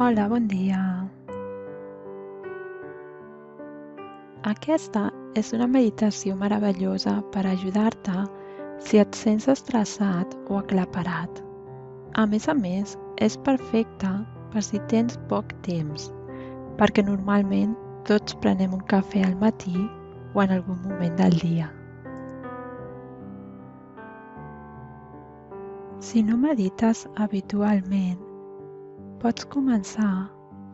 Hola, bon dia. Aquesta és una meditació meravellosa per ajudar-te si et sents estressat o aclaparat. A més, és perfecta per si tens poc temps, perquè normalment tots prenem un cafè al matí o en algun moment del dia. Si no medites habitualment, pots començar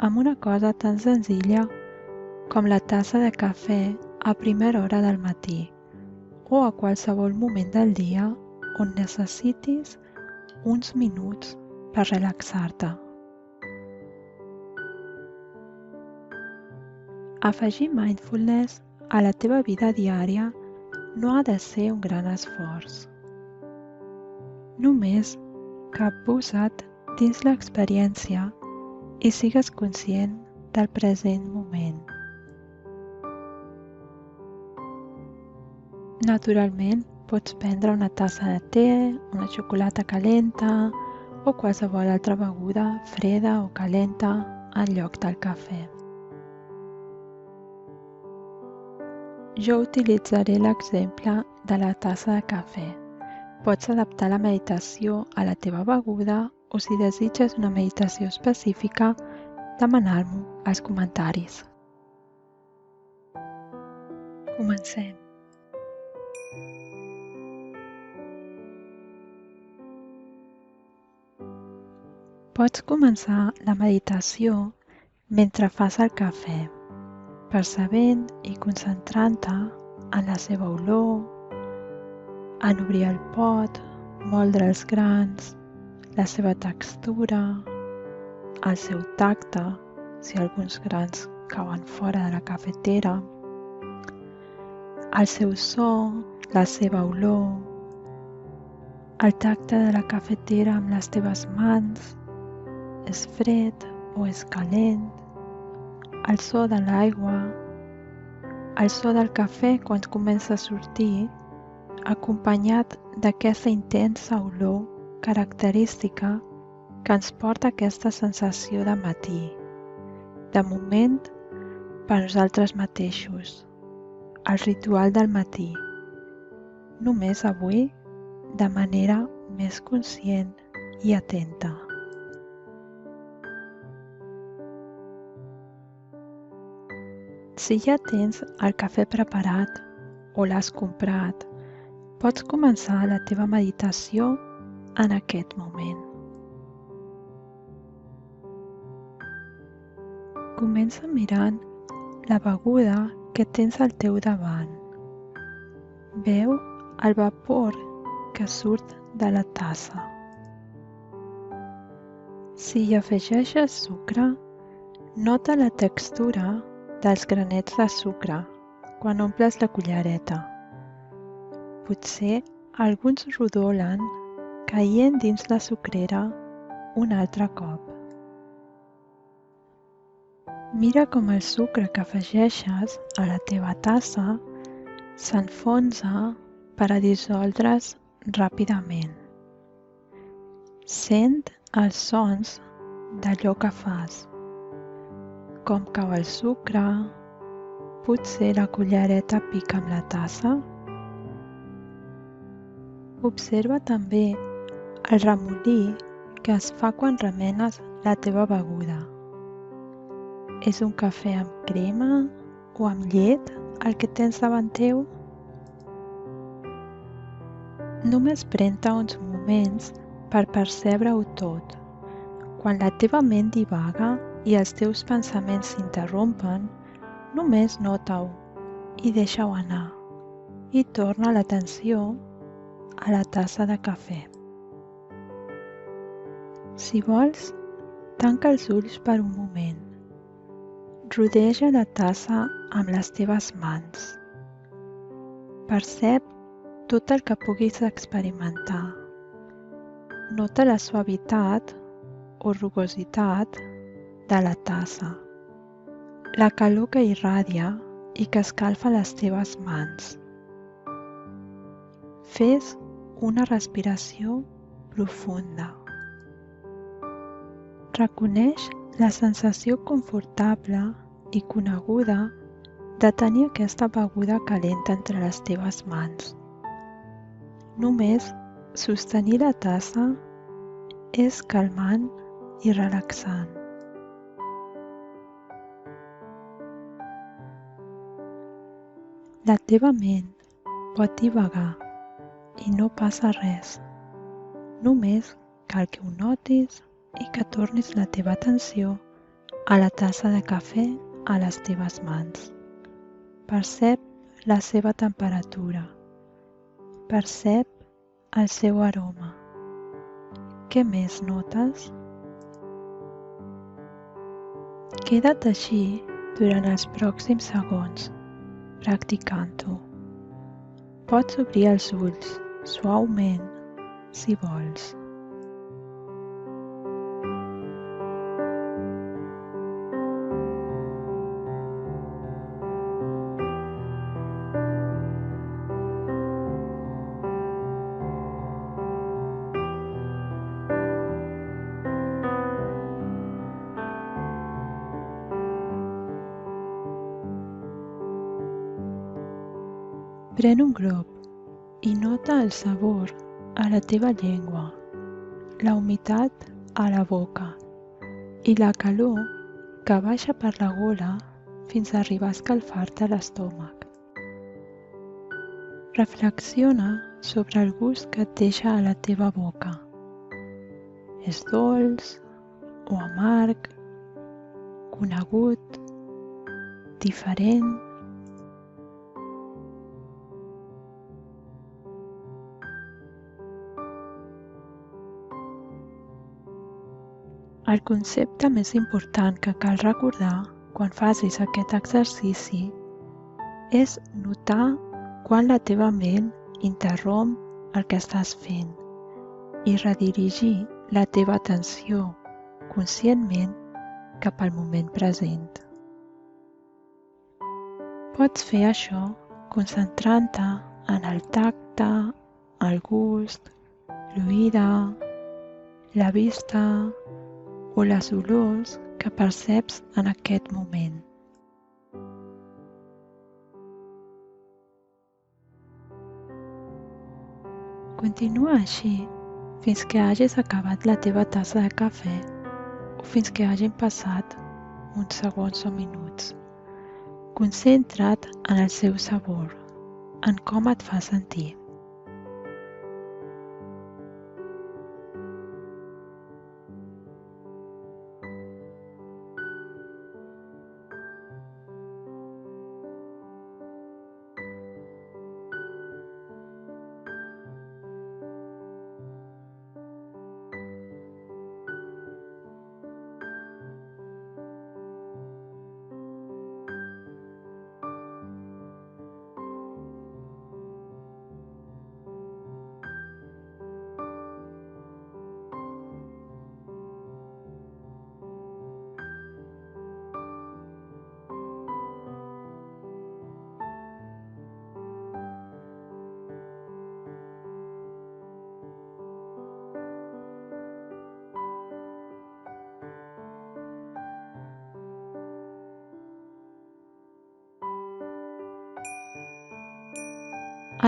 amb una cosa tan senzilla com la tassa de cafè a primera hora del matí o a qualsevol moment del dia on necessitis uns minuts per relaxar-te. Afegir mindfulness a la teva vida diària no ha de ser un gran esforç. Només que posa't dins l'experiència i sigues conscient del present moment. Naturalment, pots prendre una tassa de te, una xocolata calenta o qualsevol altra beguda freda o calenta en lloc del cafè. Jo utilitzaré l'exemple de la tassa de cafè. Pots adaptar la meditació a la teva beguda o si desitges una meditació específica, demanar-m'ho als comentaris. Comencem. Pots començar la meditació mentre fas el cafè, percebent i concentrant-te en la seva olor, en obrir el pot, moldre els grans, la seva textura, el seu tacte, si alguns grans cauen fora de la cafetera, el seu so, la seva olor, el tacte de la cafetera amb les teves mans, és fred o és calent, el so de l'aigua, el so del cafè quan comença a sortir, acompanyat d'aquesta intensa olor característica que ens porta aquesta sensació de matí, de moment per nosaltres mateixos, el ritual del matí, només avui de manera més conscient i atenta. Si ja tens el cafè preparat o l'has comprat, pots començar la teva meditació en aquest moment. Comença mirant la beguda que tens al teu davant. Veu el vapor que surt de la tassa. Si hi afegeixes sucre, nota la textura dels granets de sucre quan omples la cullereta. Potser alguns rodolen caient dins la sucrera un altre cop. Mira com el sucre que afegeixes a la teva tassa s'enfonsa per a dissoldre's ràpidament. Sent els sons d'allò que fas, com cau el sucre, potser la cullereta pica amb la tassa. Observa també el remolí que es fa quan remenes la teva beguda. És un cafè amb crema o amb llet el que tens davant teu? Només pren-te uns moments per percebre-ho tot. Quan la teva ment divaga i els teus pensaments s'interrompen, només nota-ho i deixa-ho anar i torna l'atenció a la tassa de cafè. Si vols, tanca els ulls per un moment. Rodeja la tassa amb les teves mans. Percep tot el que puguis experimentar. Nota la suavitat o rugositat de la tassa, la calor que irradia i que escalfa les teves mans. Fes una respiració profunda. Reconeix La sensació confortable i coneguda de tenir aquesta beguda calenta entre les teves mans. Només sostenir la tassa és calmant i relaxant. La teva ment pot divagar i no passa res. Només cal que ho notis i que tornis la teva atenció a la tassa de cafè a les teves mans. Percep la seva temperatura. Percep el seu aroma. Què més notes? Queda't així durant els pròxims segons, practicant-ho. Pots obrir els ulls suaument si vols. Pren un glop i nota el sabor a la teva llengua, la humitat a la boca i la calor que baixa per la gola fins a arribar a escalfar-te l'estómac. Reflexiona sobre el gust que et deixa a la teva boca. És dolç o amarg, conegut, diferent? El concepte més important que cal recordar quan facis aquest exercici és notar quan la teva ment interromp el que estàs fent i redirigir la teva atenció conscientment cap al moment present. Pots fer això concentrant-te en el tacte, el gust, l'oïda, la vista o les olors que perceps en aquest moment. Continua així fins que hagis acabat la teva tassa de cafè o fins que hagin passat uns segons o minuts. Concentra't en el seu sabor, en com et fa sentir.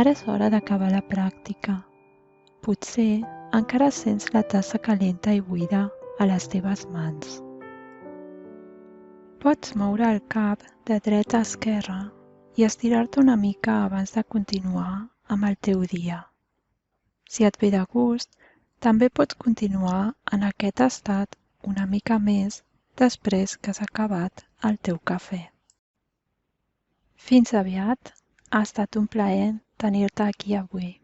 Ara és hora d'acabar la pràctica. Potser encara sents la tassa calenta i buida a les teves mans. Pots moure el cap de dreta a esquerra i estirar-te una mica abans de continuar amb el teu dia. Si et ve de gust, també pots continuar en aquest estat una mica més després que has acabat el teu cafè. Fins aviat, ha estat un plaer tenir-te aquí avui.